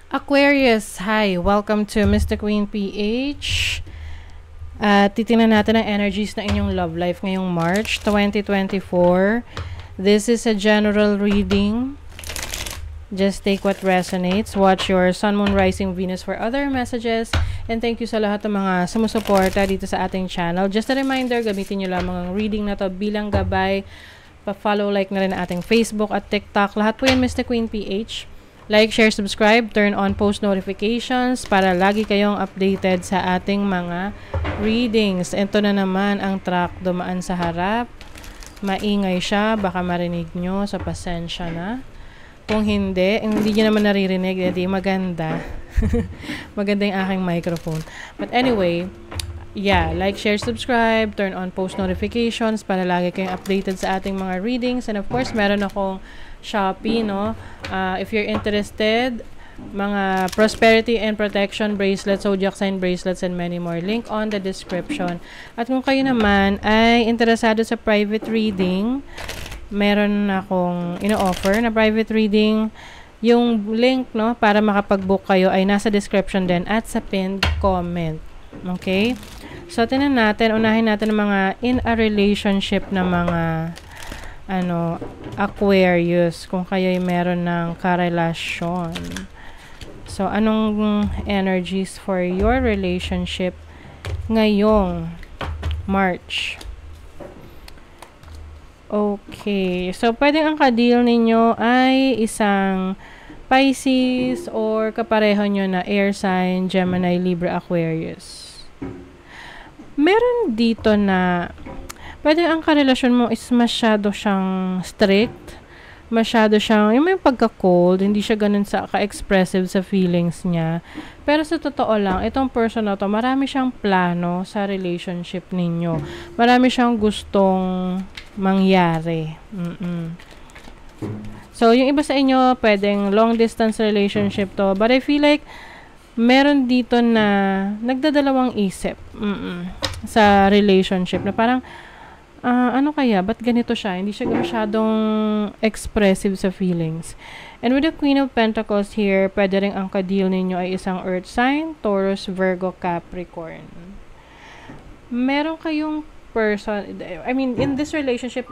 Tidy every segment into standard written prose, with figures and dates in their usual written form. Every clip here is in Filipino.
Aquarius, hi! Welcome to Mr. Queen PH. Titingnan natin ang energies na inyong love life ngayong March 2024. This is a general reading. Just take what resonates. Watch your Sun, Moon, Rising, Venus for other messages. And thank you sa lahat ng mga sumusuporta dito sa ating channel. Just a reminder, gamitin nyo lamang ang reading na to bilang gabay. Pa-follow, like na rin ang ating Facebook at TikTok. Lahat po yan Mr. Queen PH. Like, share, subscribe, turn on post notifications para lagi kayong updated sa ating mga readings. Ito na naman ang track dumaan sa harap. Maingay siya, baka marinig nyo, sa pasensya na. Kung hindi nyo naman naririnig, edi maganda. Maganda yung aking microphone. But anyway, yeah, like, share, subscribe, turn on post notifications para lagi kayong updated sa ating mga readings. And of course, meron akong Shopee, no? If you're interested, mga prosperity and protection bracelets, zodiac sign bracelets, and many more. Link on the description. At kung kayo naman ay interesado sa private reading, meron akong ino-offer na private reading. Yung link, no, para makapag-book kayo ay nasa description din at sa pinned comment. Okay? So, tinan natin, unahin natin ang mga in a relationship na mga Aquarius, kung kayo'y meron ng karelasyon. So, anong energies for your relationship ngayong March? Okay. So, pwedeng ang ka-deal ninyo ay isang Pisces or kapareho nyo na air sign, Gemini, Libra, Aquarius. Meron dito na pwede ang karelasyon mo is masyado siyang strict, masyado siyang, yung may pagka-cold, hindi siya ganun ka-expressive sa feelings niya. Pero sa totoo lang, itong person na to, marami siyang plano sa relationship ninyo. Marami siyang gustong mangyari. So, yung iba sa inyo, pwedeng long distance relationship to. But I feel like, meron dito na nagdadalawang isip sa relationship na parang, ano kaya? Ba't ganito siya? Hindi siya masyadong expressive sa feelings. And with the Queen of Pentacles here, pwede rin ang ka-deal ninyo ay isang Earth sign, Taurus, Virgo, Capricorn. Meron kayong person, I mean, in this relationship,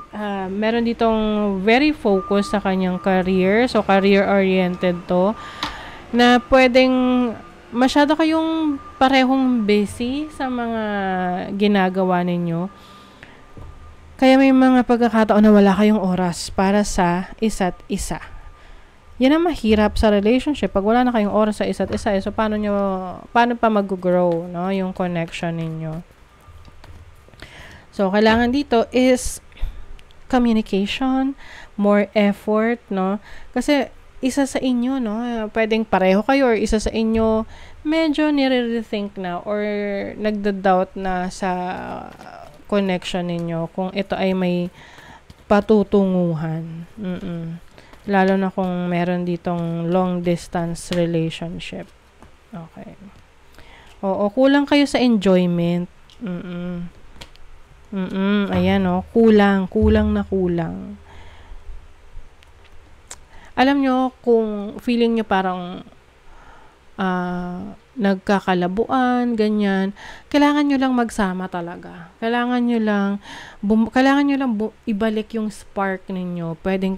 meron ditong very focused sa kanyang career. So, career-oriented to. Na pwedeng masyado kayong parehong busy sa mga ginagawa ninyo. Kaya may mga pagkakataon na wala kayong oras para sa isa't isa. Yan ang mahirap sa relationship. Pag wala na kayong oras sa isa't isa, so paano pa mag-grow, no, yung connection ninyo? So, kailangan dito is communication, more effort, no? Kasi isa sa inyo, no, pwedeng pareho kayo or isa sa inyo medyo nire-rethink na or nagda-doubt na sa connection ninyo kung ito ay may patutunguhan. Lalo na kung meron ditong long distance relationship. Okay. Oo, kulang kayo sa enjoyment. Ayan, oh, kulang na kulang. Alam nyo, kung feeling nyo parang nagkakalabuan, ganyan, kailangan nyo lang magsama talaga. Kailangan nyo lang ibalik yung spark ninyo. Pwedeng,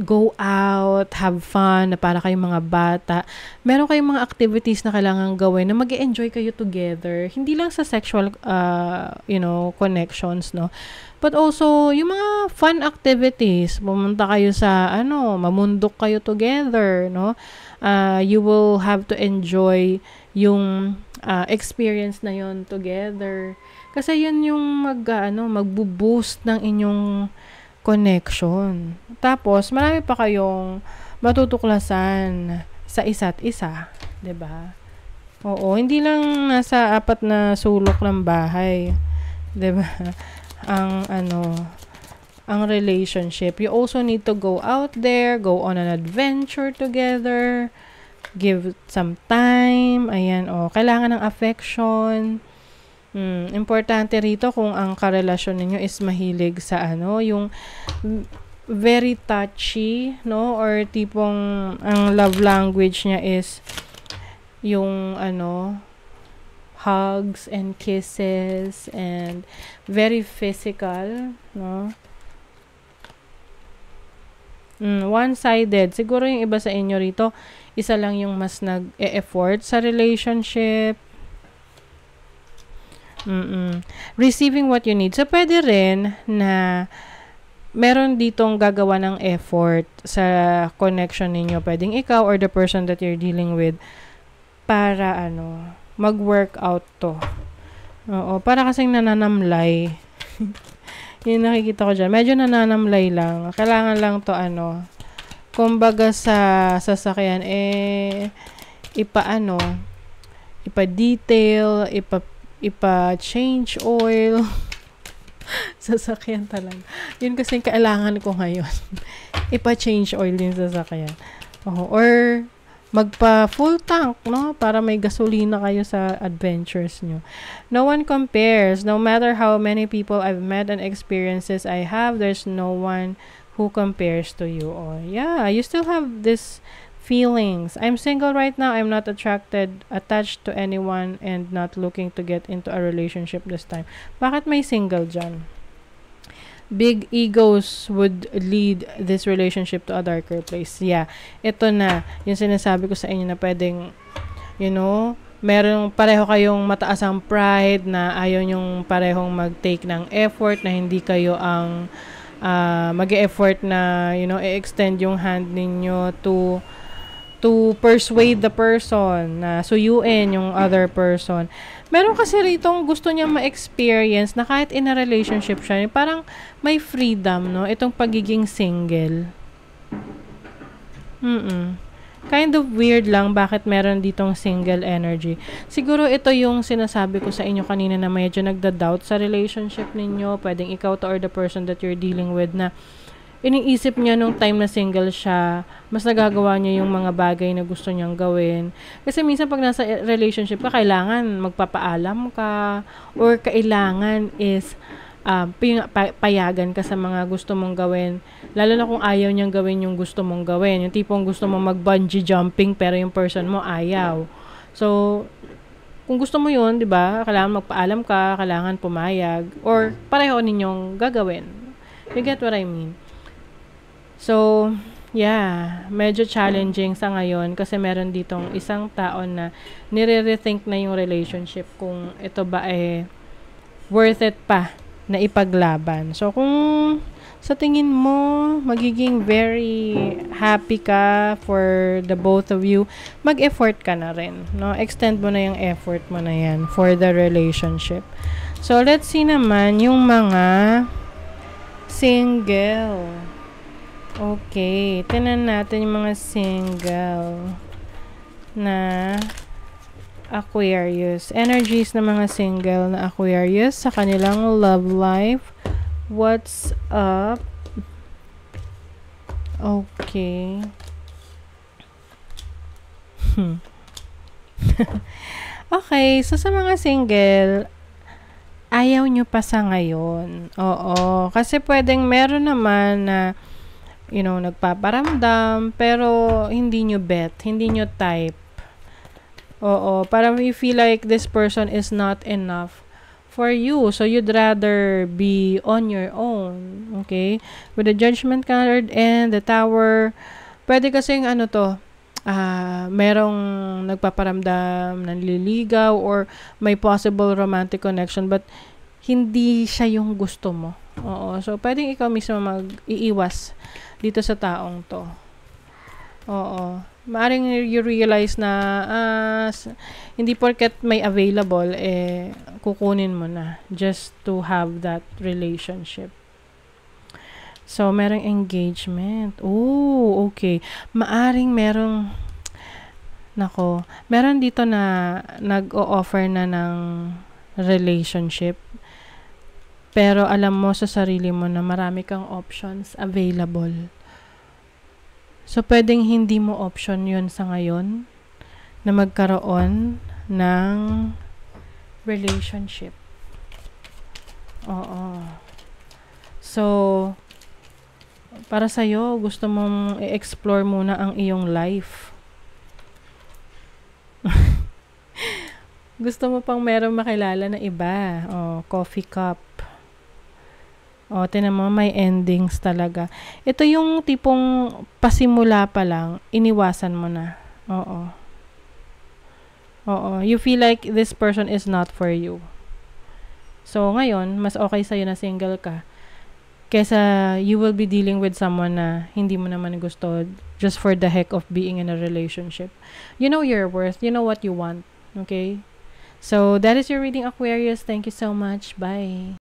go out, have fun, na para kayong mga bata. Meron kayong mga activities na kailangan gawin na mag-enjoy kayo together. Hindi lang sa sexual, connections, no? But also, yung mga fun activities. Pumunta kayo sa, mamundok kayo together, no? You will have to enjoy yung experience na yon together. Kasi yun yung magbo-boost ng inyong connection. Tapos, marami pa kayong matutuklasan sa isa't isa. 'Di ba? Oo, hindi lang nasa apat na sulok ng bahay. 'Di ba? Ang relationship. You also need to go out there, go on an adventure together, give some time, ayan, kailangan ng affection. Importante rito kung ang karelasyon ninyo is mahilig sa yung very touchy, no? Or tipong ang love language niya is yung hugs and kisses and very physical, no? One-sided. Siguro yung iba sa inyo rito, isa lang yung mas nag-e-effort sa relationship. Receiving what you need. So, pwede rin na meron ditong gagawa ng effort sa connection ninyo. Pwedeng ikaw or the person that you're dealing with para mag-work out to. Oo, para kasing nananamlay. Yung nakikita ko dyan. Medyo nananamlay lang. Kailangan lang to kumbaga sa sasakyan, ipa-detail, ipa-change oil. Sasakyan talaga. Yun kasi kailangan ko ngayon. Ipa-change oil din sa sasakyan. Or magpa-full tank, no? Para may gasolina kayo sa adventures nyo. No one compares. No matter how many people I've met and experiences I have, there's no one who compares to you. Oh, yeah, you still have this feelings. I'm single right now. I'm not attached to anyone and not looking to get into a relationship this time. Bakit may single dyan? Big egos would lead this relationship to a darker place. Yeah, ito na yung sinasabi ko sa inyo na pwedeng, merong pareho kayong mataas ang pride na ayaw yung parehong mag-take ng effort, na hindi kayo ang mag-e-effort na, i-extend yung hand ninyo to persuade the person, na suyuin yung other person. Meron kasi ritong gusto niya ma-experience na kahit in a relationship siya, parang may freedom, no? Itong pagiging single. Kind of weird lang bakit meron ditong single energy. Siguro ito yung sinasabi ko sa inyo kanina na medyo nagda-doubt sa relationship ninyo. Pwedeng ikaw to or the person that you're dealing with na iniisip niya nung time na single siya, mas nagagawa niya yung mga bagay na gusto niyang gawin. Kasi minsan pag nasa relationship ka, kailangan magpapaalam ka or kailangan is payagan ka sa mga gusto mong gawin. Lalo na kung ayaw niyang gawin yung gusto mong gawin. Yung tipong gusto mong mag-bungee jumping pero yung person mo ayaw. So, kung gusto mo yun, di ba, kailangan magpaalam ka, kailangan pumayag, or pareho ninyong gagawin. You get what I mean? So, yeah, medyo challenging sa ngayon kasi meron ditong isang tao na nire-rethink na yung relationship kung ito ba worth it pa na ipaglaban. So, kung sa tingin mo magiging very happy ka for the both of you, mag-effort ka na rin, no? Extend mo na yung effort mo na yan for the relationship. So, let's see naman yung mga single. Okay, tingnan natin yung mga single na Aquarius. Energies ng mga single na Aquarius sa kanilang love life. What's up? Okay. Okay, so sa mga single, ayaw nyo pa sa ngayon. Oo, kasi pwedeng meron naman na nagpaparamdam, pero hindi nyo bet, hindi nyo type. Oo, parang you feel like this person is not enough for you. So, you'd rather be on your own. Okay? With the Judgment card and the Tower, pwede kasing merong nagpaparamdam, nanliligaw, or may possible romantic connection, but hindi siya yung gusto mo. Oo. So, pwedeng ikaw mismo mag-iiwas dito sa taong to. Oo. Maaring you realize na hindi porket may available, kukunin mo na just to have that relationship. So, merong engagement. Oh, okay. Maaring meron dito na nag-o-offer na ng relationship. Pero alam mo sa sarili mo na marami kang options available. So, pwedeng hindi mo option yun sa ngayon na magkaroon ng relationship. Oo. So, para sa'yo, gusto mong i-explore muna ang iyong life. Gusto mo pang merong makilala na iba. Coffee cup. Tinan mo, may endings talaga. Ito yung tipong pasimula pa lang, iniwasan mo na. Oo. You feel like this person is not for you. So, ngayon, mas okay sa'yo na single ka. Kesa you will be dealing with someone na hindi mo naman gusto just for the heck of being in a relationship. You know your worth. You know what you want. Okay? So, that is your reading, Aquarius. Thank you so much. Bye.